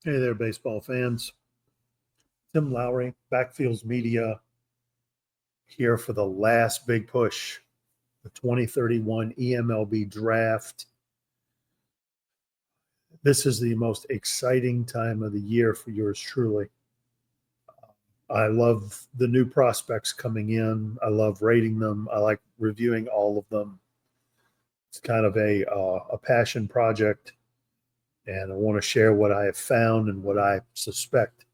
Hey there, baseball fans. Tim Lowry, Backfields Media, here for the last big push, the 2031 eMLB draft. This is the most exciting time of the year for yours truly. I love the new prospects coming in. I love rating them. I like reviewing all of them. It's kind of a passion project, and I want to share what I have found and what I suspect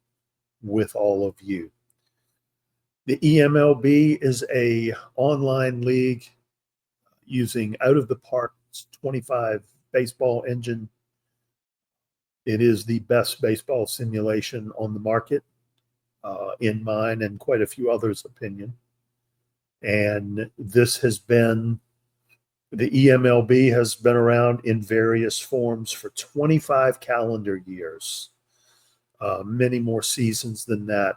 with all of you. The eMLB is a online league using out of the park 25 baseball engine. It is the best baseball simulation on the market, in mine and quite a few others' opinion. And this has been, the eMLB has been around in various forms for 25 calendar years, many more seasons than that.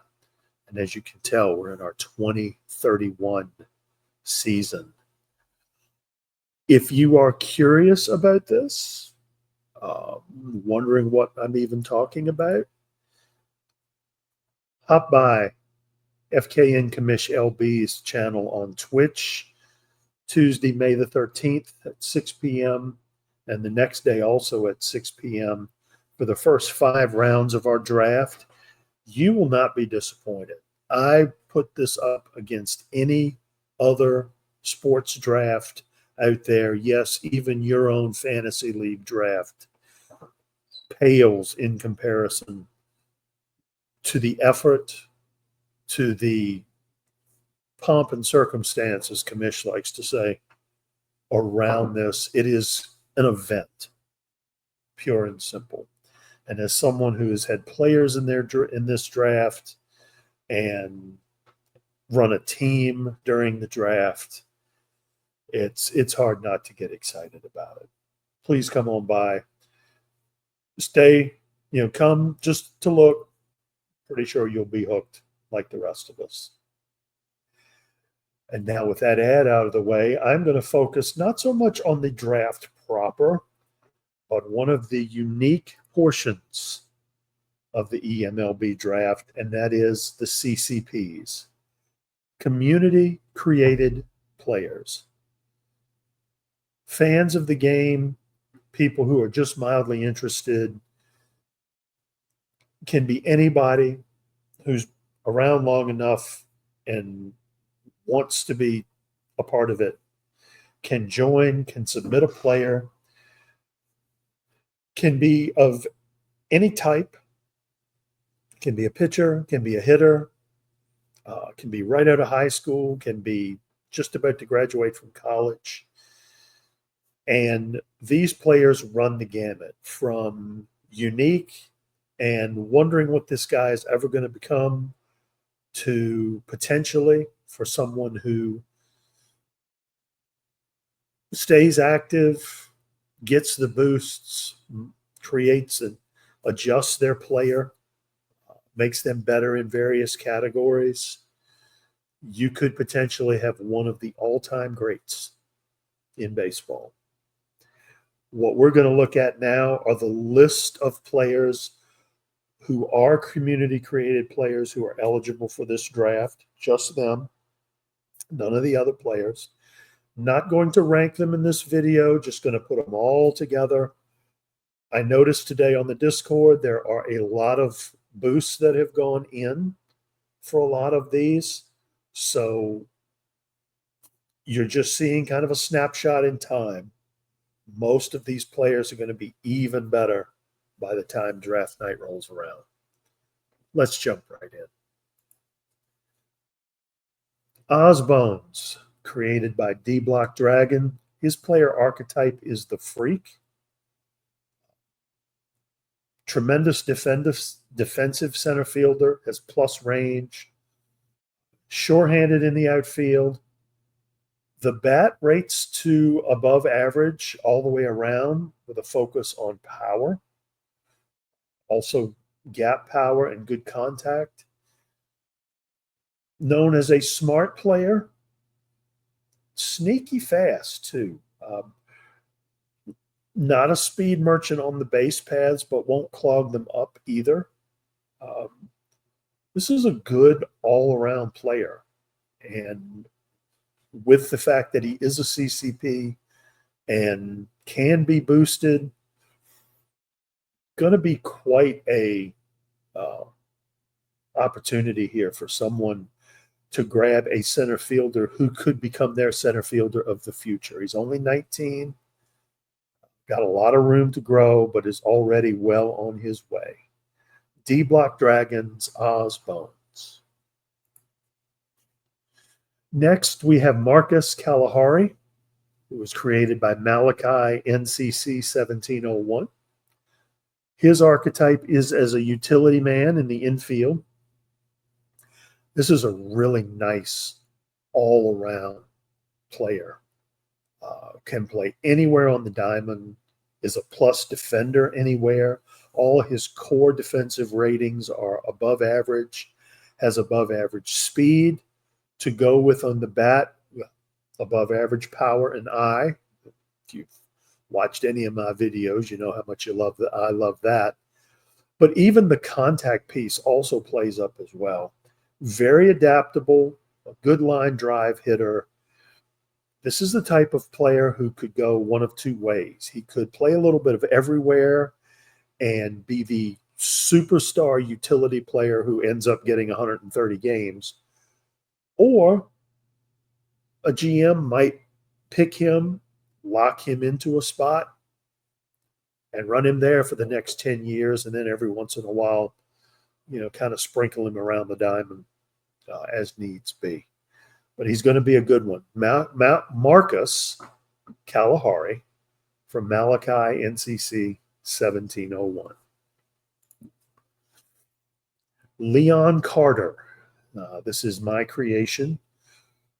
And as you can tell, we're in our 2031 season. If you are curious about this, wondering what I'm even talking about, hop by FKN Commish LB's channel on Twitch, Tuesday, May the 13th at 6 p.m. and the next day also at 6 p.m. for the first 5 rounds of our draft. You will not be disappointed. I put this up against any other sports draft out there. Yes, even your own fantasy league draft pales in comparison to the effort, to the pomp and circumstance, as Kamish likes to say, around this. It is an event, pure and simple. And as someone who has had players in this draft and run a team during the draft, it's hard not to get excited about it. Please come on by. Come just to look. Pretty sure you'll be hooked like the rest of us. And now with that ad out of the way, I'm going to focus not so much on the draft proper, but one of the unique portions of the eMLB draft, and that is the CCPs, community created players. Fans of the game, people who are just mildly interested, can be anybody who's around long enough and wants to be a part of it, can join, can submit a player, can be of any type, can be a pitcher, can be a hitter, can be right out of high school, can be just about to graduate from college. And these players run the gamut from unique and wondering what this guy is ever going to become to potentially for someone who stays active, gets the boosts, creates and adjusts their player, makes them better in various categories. You could potentially have one of the all-time greats in baseball. What we're going to look at now are the list of players who are community-created players who are eligible for this draft, just them, none of the other players. Not going to rank them in this video, just going to put them all together. I noticed today on the Discord there are a lot of boosts that have gone in for a lot of these. So you're just seeing kind of a snapshot in time. Most of these players are going to be even better by the time draft night rolls around. Let's jump right in. Osbones, created by D Block Dragon. His player archetype is the freak. Tremendous defensive center fielder, has plus range. Sure-handed in the outfield. The bat rates to above average all the way around with a focus on power. Also gap power and good contact. Known as a smart player. Sneaky fast, too. Not a speed merchant on the base paths, but won't clog them up either. Um, this is a good all-around player. And with the fact that he is a CCP and can be boosted, going to be quite a opportunity here for someone to grab a center fielder who could become their center fielder of the future. He's only 19, got a lot of room to grow, but is already well on his way. D Block Dragons, Oz Bones. Next, we have Marcus Kalahari, who was created by Malachi NCC 1701. His archetype is as a utility man in the infield. This is a really nice all-around player. Can play anywhere on the diamond, is a plus defender anywhere. All his core defensive ratings are above average, has above average speed to go with on the bat, above average power and eye. If you've watched any of my videos, you know how much you love that. I love that. But even the contact piece also plays up as well. Very adaptable, a good line drive hitter. This is the type of player who could go one of two ways. He could play a little bit of everywhere and be the superstar utility player who ends up getting 130 games. Or a GM might pick him, lock him into a spot, and run him there for the next 10 years. And then every once in a while, kind of sprinkle him around the diamond as needs be. But he's going to be a good one. Marcus Kalahari from Malachi NCC 1701. Leon Carter. This is my creation.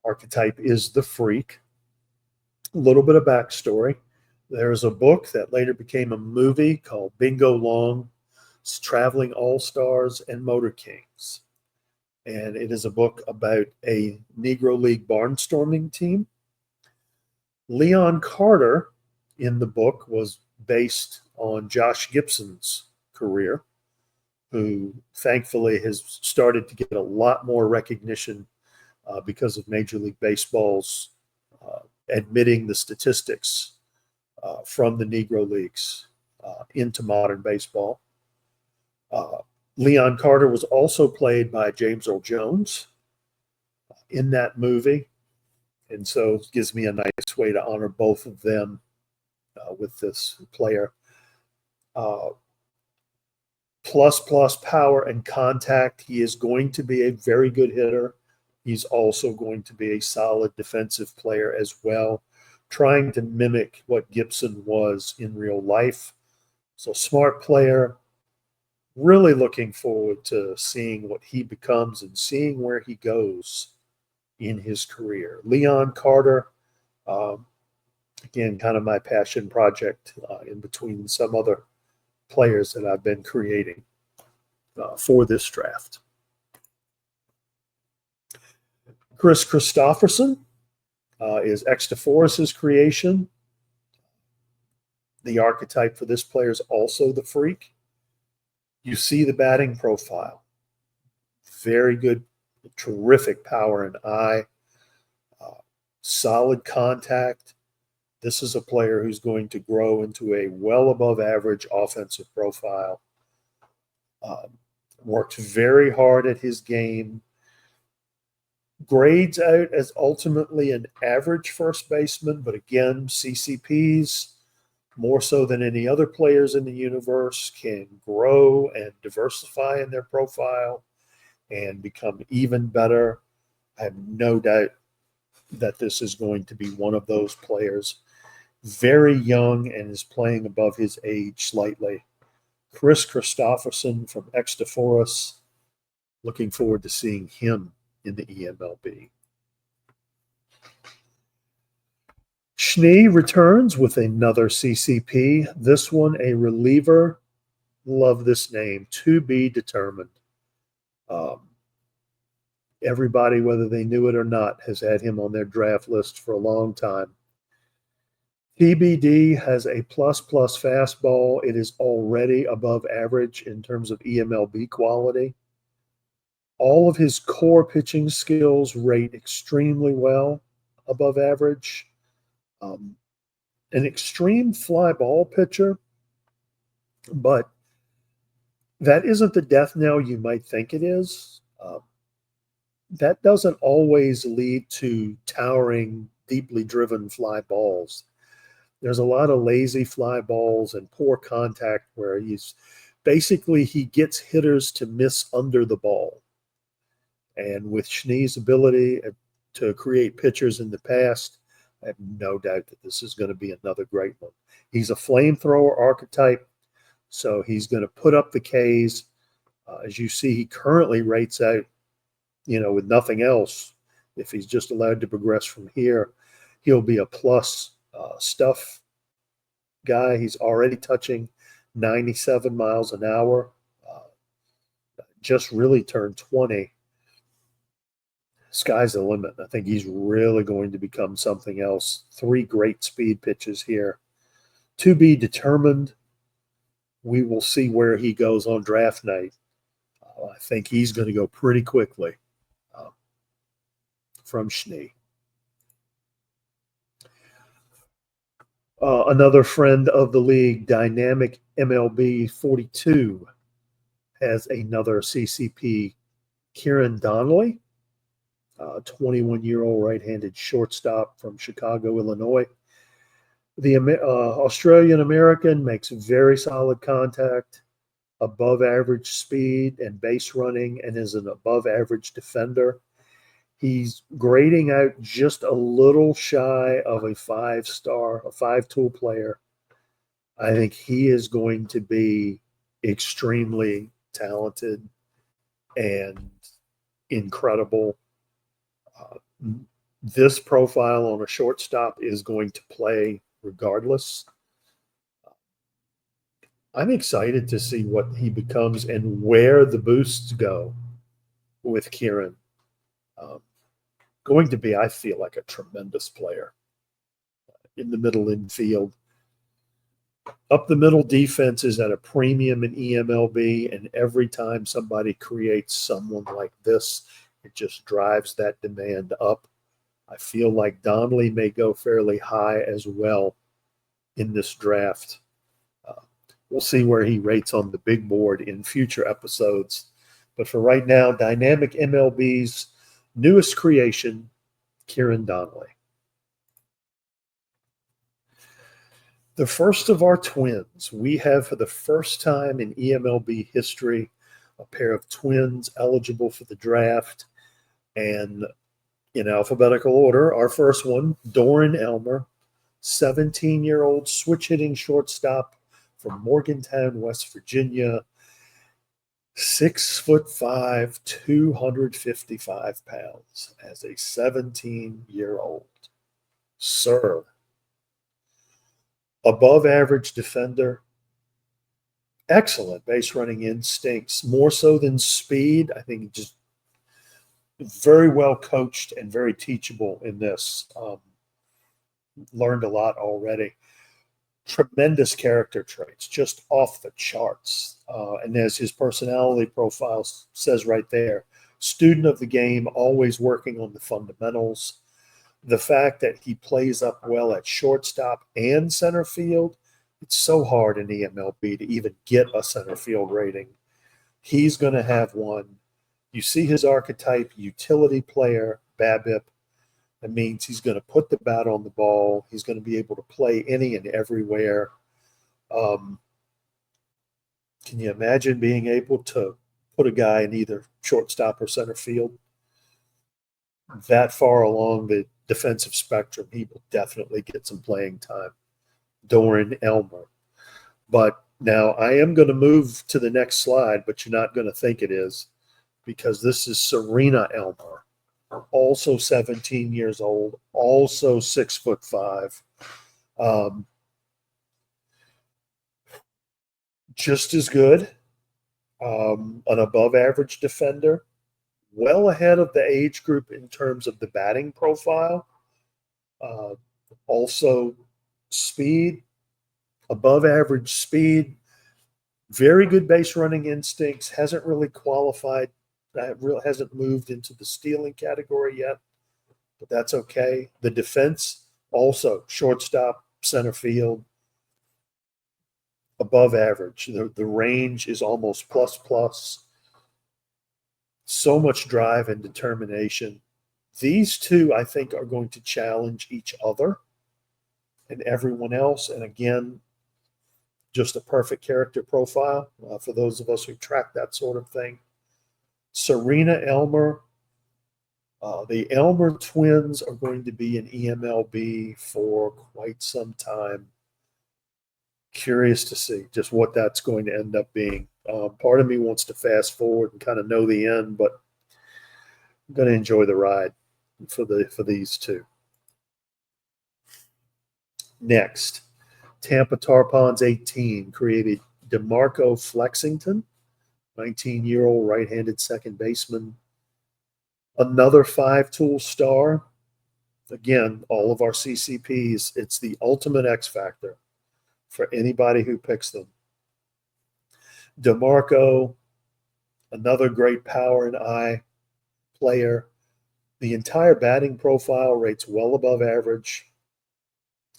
Archetype is the Freak. A little bit of backstory. There's a book that later became a movie called Bingo Long's Traveling All-Stars and Motor Kings. And it is a book about a Negro League barnstorming team. Leon Carter in the book was based on Josh Gibson's career, who thankfully has started to get a lot more recognition because of Major League Baseball's admitting the statistics from the Negro Leagues into modern baseball. Leon Carter was also played by James Earl Jones in that movie. And so it gives me a nice way to honor both of them with this player. Plus power and contact. He is going to be a very good hitter. He's also going to be a solid defensive player as well, trying to mimic what Gibson was in real life. So smart player. Really looking forward to seeing what he becomes and seeing where he goes in his career. Leon Carter, again, kind of my passion project in between some other players that I've been creating for this draft. Chris Christopherson is Extaforus's creation. The archetype for this player is also the Freak. You see the batting profile. Very good, terrific power and eye. Solid contact. This is a player who's going to grow into a well above average offensive profile. Worked very hard at his game. Grades out as ultimately an average first baseman, but again, CCPs, more so than any other players in the universe, can grow and diversify in their profile and become even better. I have no doubt that this is going to be one of those players. Very young and is playing above his age slightly. Chris Christopherson from Extaforus. Looking forward to seeing him in the eMLB. Schnee returns with another CCP. This one, a reliever. Love this name. To be determined. Everybody, whether they knew it or not, has had him on their draft list for a long time. TBD has a plus plus fastball. It is already above average in terms of eMLB quality. All of his core pitching skills rate extremely well, above average. An extreme fly ball pitcher, but that isn't the death knell you might think it is. That doesn't always lead to towering, deeply driven fly balls. There's a lot of lazy fly balls and poor contact where he gets hitters to miss under the ball. And with Schnee's ability to create pitchers in the past, I have no doubt that this is going to be another great one. He's a flamethrower archetype, so he's going to put up the Ks. As you see, he currently rates out, with nothing else. If he's just allowed to progress from here, he'll be a plus stuff guy. He's already touching 97 miles an hour. Just really turned 20. Sky's the limit. I think he's really going to become something else. 3 great speed pitches here. To be determined. We will see where he goes on draft night. I think he's going to go pretty quickly from Schnee. Another friend of the league, Dynamic MLB 42, has another CCP, Kieran Donnelly, 21-year-old right-handed shortstop from Chicago, Illinois. The Australian-American makes very solid contact, above average speed and base running, and is an above average defender. He's grading out just a little shy of a 5-star, a 5-tool player. I think he is going to be extremely talented and incredible. This profile on a shortstop is going to play regardless. I'm excited to see what he becomes and where the boosts go with Kieran. Going to be, I feel like, a tremendous player in the middle infield. Up the middle defense is at a premium in eMLB, and every time somebody creates someone like this, it just drives that demand up. I feel like Donnelly may go fairly high as well in this draft. We'll see where he rates on the big board in future episodes. But for right now, Dynamic MLB's newest creation, Kieran Donnelly. The first of our twins. We have, for the first time in eMLB history, a pair of twins eligible for the draft. And in alphabetical order, our first one, Doran Elmer, 17-year-old switch-hitting shortstop from Morgantown, West Virginia, 6'5", 255 pounds as a 17-year-old. Sir. Above average defender. Excellent base running instincts, more so than speed. I think just very well coached and very teachable in this. Learned a lot already. Tremendous character traits, just off the charts. And as his personality profile says right there, student of the game, always working on the fundamentals. The fact that he plays up well at shortstop and center field, it's so hard in eMLB to even get a center field rating. He's going to have one. You see his archetype, utility player, BABIP. That means he's going to put the bat on the ball. He's going to be able to play any and everywhere. Can you imagine being able to put a guy in either shortstop or center field? That far along the defensive spectrum, he will definitely get some playing time. Doran Elmer. But now I am going to move to the next slide, but you're not going to think it is, because this is Serena Elmer. Also 17 years old, also 6'5". Just as good, an above average defender, well ahead of the age group in terms of the batting profile. Also speed, above average speed, very good base running instincts, hasn't really qualified, hasn't moved into the stealing category yet, but that's okay. The defense, also shortstop, center field, above average. The range is almost plus plus. So much drive and determination. These two, I think, are going to challenge each other and everyone else. And again, just a perfect character profile for those of us who track that sort of thing. Serena Elmer. The Elmer twins are going to be in eMLB for quite some time. Curious to see just what that's going to end up being. Part of me wants to fast forward and kind of know the end, but I'm going to enjoy the ride for these two. Next, Tampa Tarpons 18 created DeMarco Flexington, 19-year-old right-handed second baseman. Another 5-tool star. Again, all of our CCPs, it's the ultimate X factor for anybody who picks them. DeMarco, another great power and eye player. The entire batting profile rates well above average.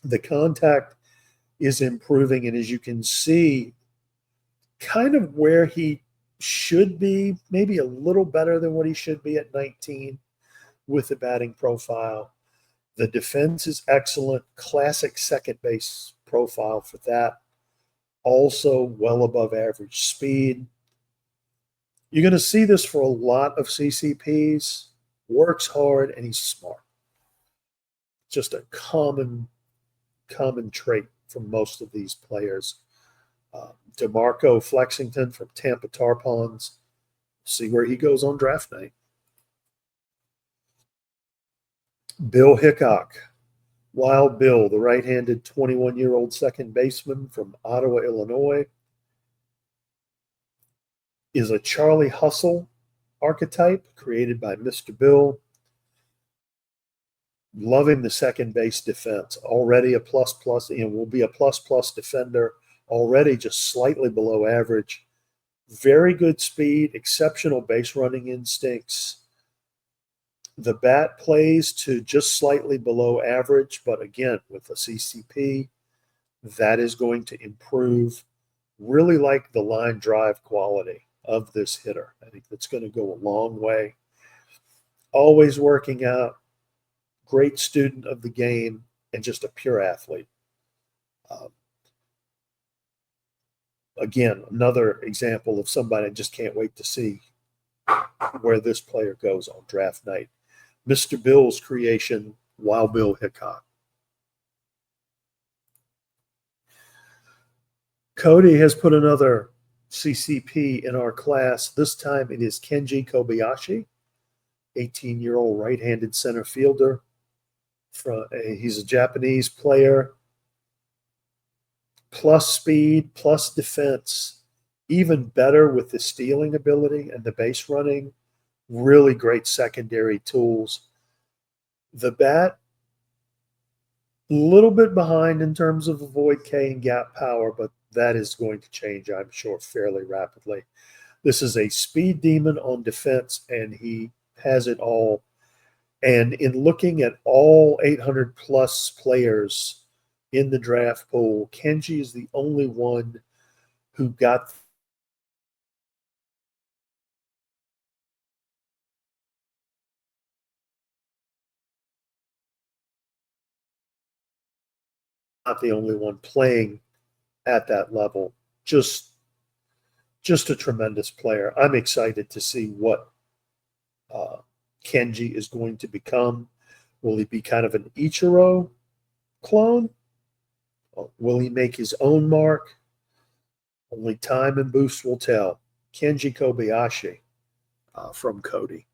The contact is improving, and as you can see, kind of where he should be, maybe a little better than what he should be at 19 with the batting profile. The defense is excellent, classic second base profile for that. Also well above average speed. You're going to see this for a lot of CCPs. Works hard and he's smart. Just a common trait from most of these players. DeMarco Flexington from Tampa Tarpons. See where he goes on draft night. Bill Hickok, Wild Bill, the right-handed 21-year-old second baseman from Ottawa, Illinois, is a Charlie Hustle archetype created by Mr. Bill. Loving the second base defense. Already a plus, and will be a plus defender. Already just slightly below average. Very good speed, exceptional base running instincts. The bat plays to just slightly below average, but again, with a CCP, that is going to improve. Really like the line drive quality of this hitter. I think that's going to go a long way. Always working out, great student of the game, and just a pure athlete. Again, another example of somebody I just can't wait to see where this player goes on draft night. Mr. Bill's creation, Wild Bill Hickok. Cody has put another CCP in our class. This time it is Kenji Kobayashi, 18-year-old right-handed center fielder. He's a Japanese player. Plus speed, plus defense, even better with the stealing ability and the base running. Really great secondary tools. The bat, a little bit behind in terms of avoid K and gap power, but that is going to change, I'm sure, fairly rapidly. This is a speed demon on defense, and he has it all. And in looking at all 800-plus players in the draft pool, Kenji is the only one who got not the only one playing at that level. Just a tremendous player. I'm excited to see what Kenji is going to become. Will he be kind of an Ichiro clone? Will he make his own mark? Only time and boost will tell. Kenji Kobayashi from Cody.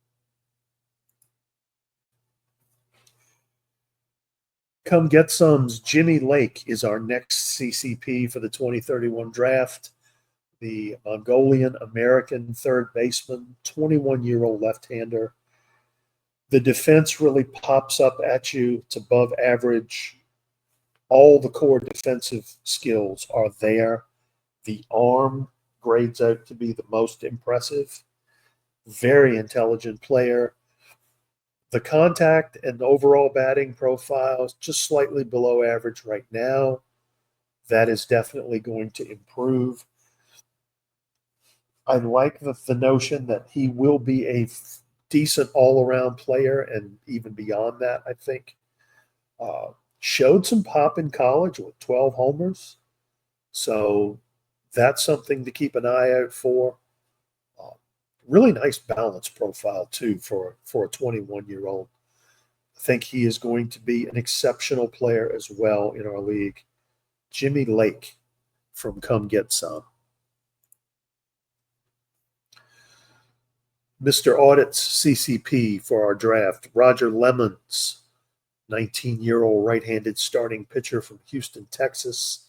Come get some's Jimmy Lake is our next CCP for the 2031 draft. The Mongolian American third baseman, 21-year-old left-hander. The defense really pops up at you. It's above average. All the core defensive skills are there. The arm grades out to be the most impressive. Very intelligent player. The contact and overall batting profile is just slightly below average right now. That is definitely going to improve. I like the notion that he will be a decent all-around player, and even beyond that, I think. Showed some pop in college with 12 homers. So that's something to keep an eye out for. Really nice balance profile, too, for a 21-year-old. I think he is going to be an exceptional player as well in our league. Jimmy Lake from Come Get Some. Mr. Audit's CCP for our draft, Roger Lemons, 19-year-old right-handed starting pitcher from Houston, Texas.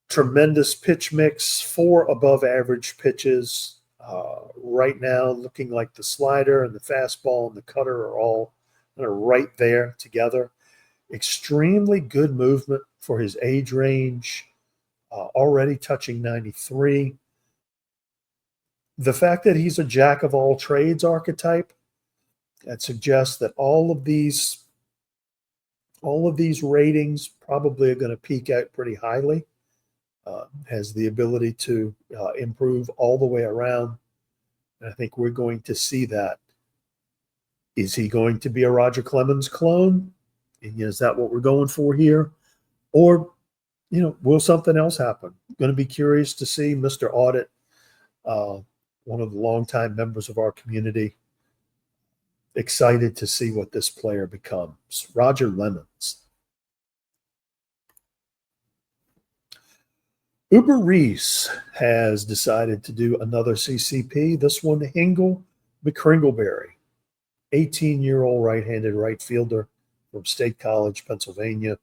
Tremendous pitch mix, 4 above-average pitches. Right now, looking like the slider and the fastball and the cutter are all kind of right there together. Extremely good movement for his age range, already touching 93. The fact that he's a jack of all trades archetype, that suggests that all of these ratings probably are going to peak out pretty highly. Has the ability to improve all the way around. And I think we're going to see that. Is he going to be a Roger Clemens clone? And is that what we're going for here? Or, will something else happen? Going to be curious to see Mr. Audit, one of the longtime members of our community. Excited to see what this player becomes. Roger Lemons. Uber Reese has decided to do another CCP. This one, Hingle McCringleberry, 18-year-old right-handed right fielder from State College, Pennsylvania.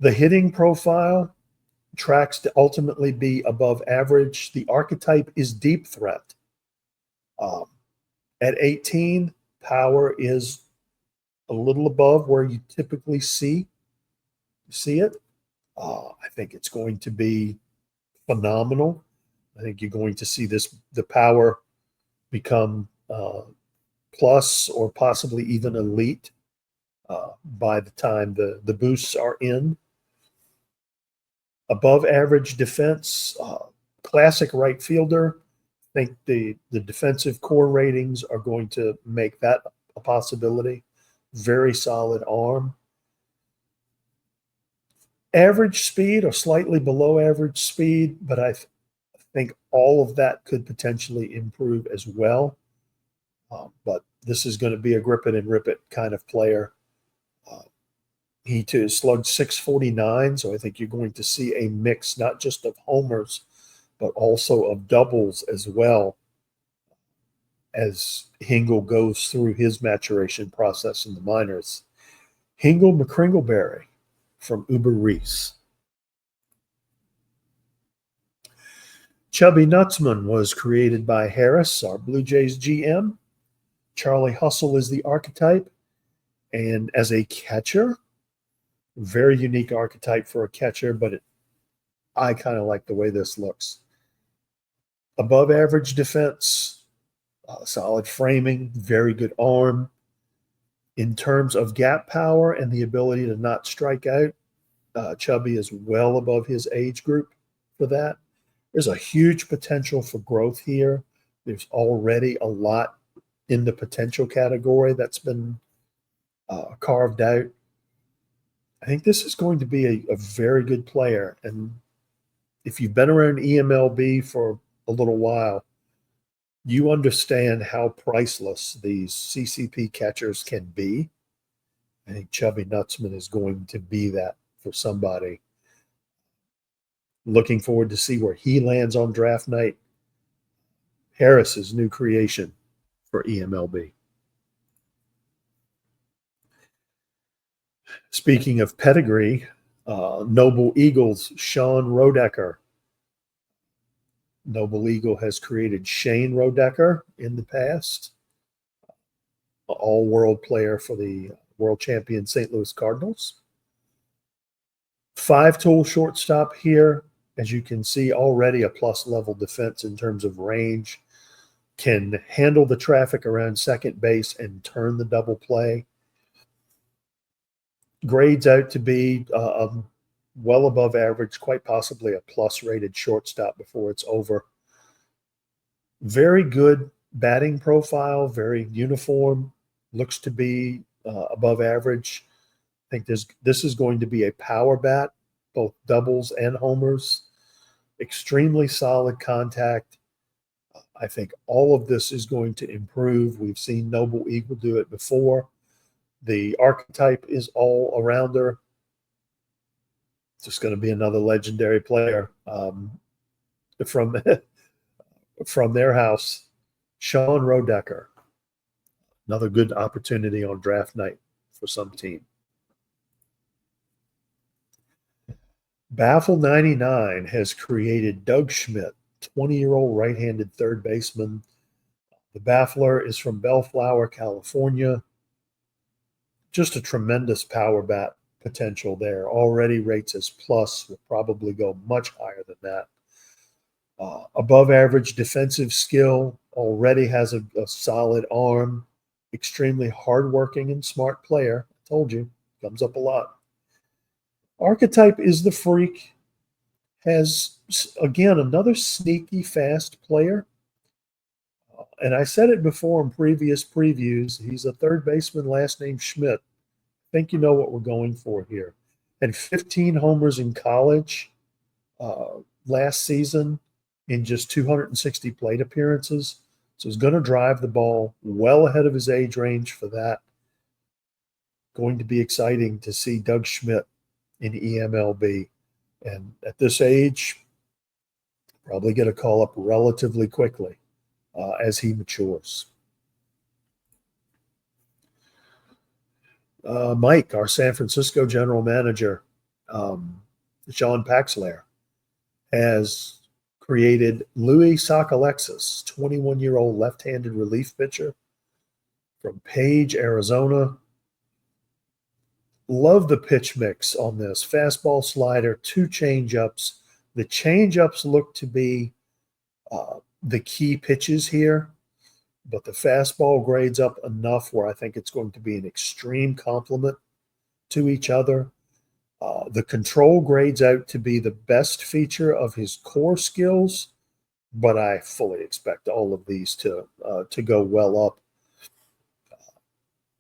The hitting profile tracks to ultimately be above average. The archetype is deep threat. At 18, power is a little above where you typically see it. I think it's going to be phenomenal. I think you're going to see the power become plus or possibly even elite by the time the boosts are in. Above average defense, classic right fielder. I think the defensive core ratings are going to make that a possibility. Very solid arm. Average speed or slightly below average speed, but I think all of that could potentially improve as well. But this is going to be a grip it and rip it kind of player. He too slugged 649, so I think you're going to see a mix not just of homers, but also of doubles as well as Hingle goes through his maturation process in the minors. Hingle McCringleberry from Uber Reese. Chubby Nutsman was created by Harris, our Blue Jays GM. Charlie Hustle is the archetype. And as a catcher, very unique archetype for a catcher, but I kind of like the way this looks. Above average defense, solid framing, very good arm. In terms of gap power and the ability to not strike out, Chubby is well above his age group for that. There's a huge potential for growth here. There's already a lot in the potential category that's been carved out. I think this is going to be a very good player. And if you've been around eMLB for a little while, you understand how priceless these CCP catchers can be. I think Chubby Nutsman is going to be that for somebody. Looking forward to see where he lands on draft night. Harris's new creation for eMLB. Speaking of pedigree, Noble Eagles, Sean Rodecker. Noble Eagle has created Shane Rodecker in the past, an all-world player for the world champion St. Louis Cardinals. 5-tool shortstop here. As you can see, already a plus level defense in terms of range. Can handle the traffic around second base and turn the double play. Grades out to be well above average, quite possibly a plus rated shortstop before it's over. Very good batting profile, very uniform, looks to be above average. I think this is going to be a power bat, both doubles and homers. Extremely solid contact. I think all of this is going to improve. We've seen Noble Eagle do it before. The archetype is all arounder. It's just going to be another legendary player from their house. Sean Rodecker. Another good opportunity on draft night for some team. Baffle 99 has created Doug Schmidt, 20-year-old right-handed third baseman. The Baffler is from Bellflower, California. Just a tremendous power bat potential there. Already rates as plus, will probably go much higher than that. Above average defensive skill, already has a solid arm, extremely hardworking and smart player. I told you, comes up a lot. Archetype is the freak. Has, again, another sneaky fast player. And I said it before in previous previews. He's a third baseman, last name Schmidt. I think you know what we're going for here. And 15 homers in college last season in just 260 plate appearances. So he's going to drive the ball well ahead of his age range for that. Going to be exciting to see Doug Schmidt in eMLB. And at this age, probably get a call up relatively quickly as he matures. Mike, our San Francisco general manager, Sean Paxler, has created Louis Sockalexis, 21-year-old left-handed relief pitcher from Page, Arizona. Love the pitch mix on this. Fastball, slider, 2 changeups. The changeups look to be the key pitches here, but the fastball grades up enough where I think it's going to be an extreme complement to each other. The control grades out to be the best feature of his core skills, but I fully expect all of these to go well up.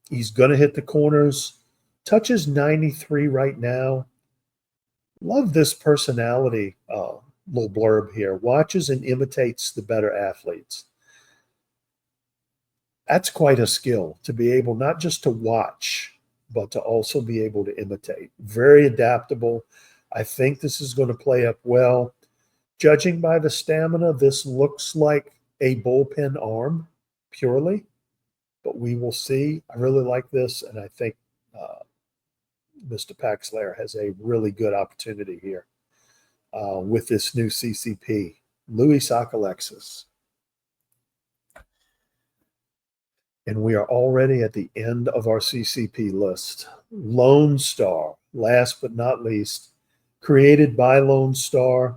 He's going to hit the corners. Touches 93 right now. Love this personality little blurb here. Watches and imitates the better athletes. That's quite a skill to be able not just to watch, but to also be able to imitate. Very adaptable. I think this is going to play up well. Judging by the stamina, this looks like a bullpen arm purely, but we will see. I really like this, and I think Mr. Paxler has a really good opportunity here with this new CCP, Louis Sockalexis. And we are already at the end of our CCP list. Lone Star, last but not least, created by Lone Star,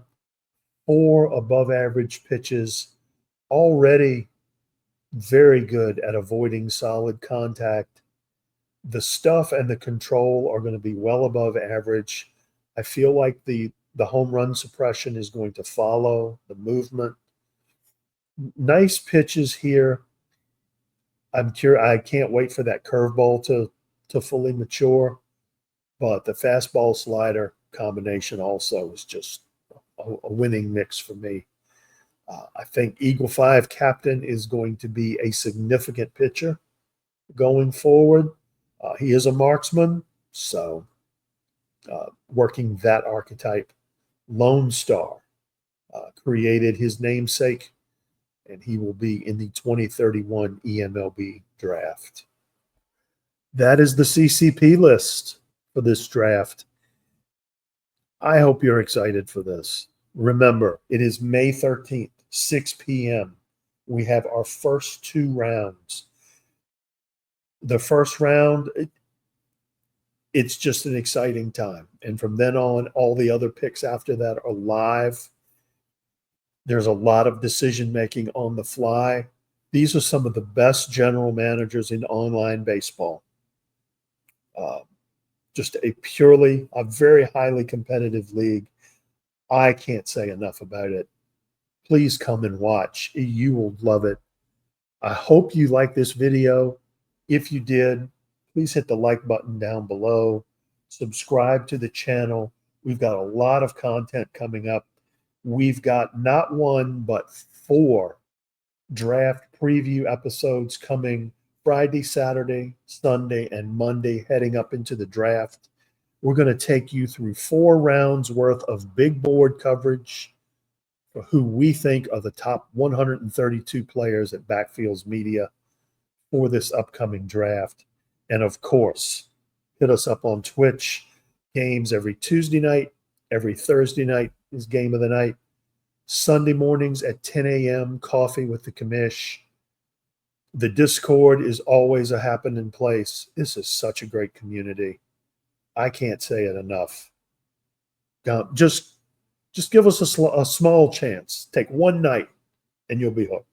4 above average pitches, already very good at avoiding solid contact. The stuff and the control are going to be well above average. I feel like the home run suppression is going to follow the movement. Nice pitches here. I can't wait for that curveball to fully mature, but the fastball slider combination also is just a winning mix for me. I think Eagle 5 captain is going to be a significant pitcher going forward. He is a marksman, so working that archetype. Lone Star created his namesake, and he will be in the 2031 eMLB draft. That is the CCP list for this draft. I hope you're excited for this. Remember, it is May 13th, 6 p.m. We have our first 2 rounds. The first round, it's just an exciting time. And from then on, all the other picks after that are live. There's a lot of decision making on the fly. These are some of the best general managers in online baseball. Uh, just a very highly competitive league. I can't say enough about it. Please come and watch. You will love it. I hope you like this video. If you did, please hit the like button down below. Subscribe to the channel. We've got a lot of content coming up. We've got not one, but 4 draft preview episodes coming Friday, Saturday, Sunday, and Monday, heading up into the draft. We're going to take you through 4 rounds worth of big board coverage for who we think are the top 132 players at Backfields Media for this upcoming draft. And of course, hit us up on Twitch. Games every Tuesday night, every Thursday night is game of the night. Sunday mornings at 10 a.m., coffee with the commish. The Discord is always a happening place. This is such a great community. I can't say it enough. Just give us a small chance. Take one night and you'll be hooked.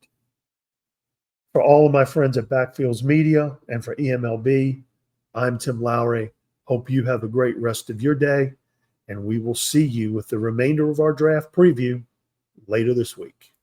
For all of my friends at Backfields Media and for eMLB, I'm Tim Lowry. Hope you have a great rest of your day, and we will see you with the remainder of our draft preview later this week.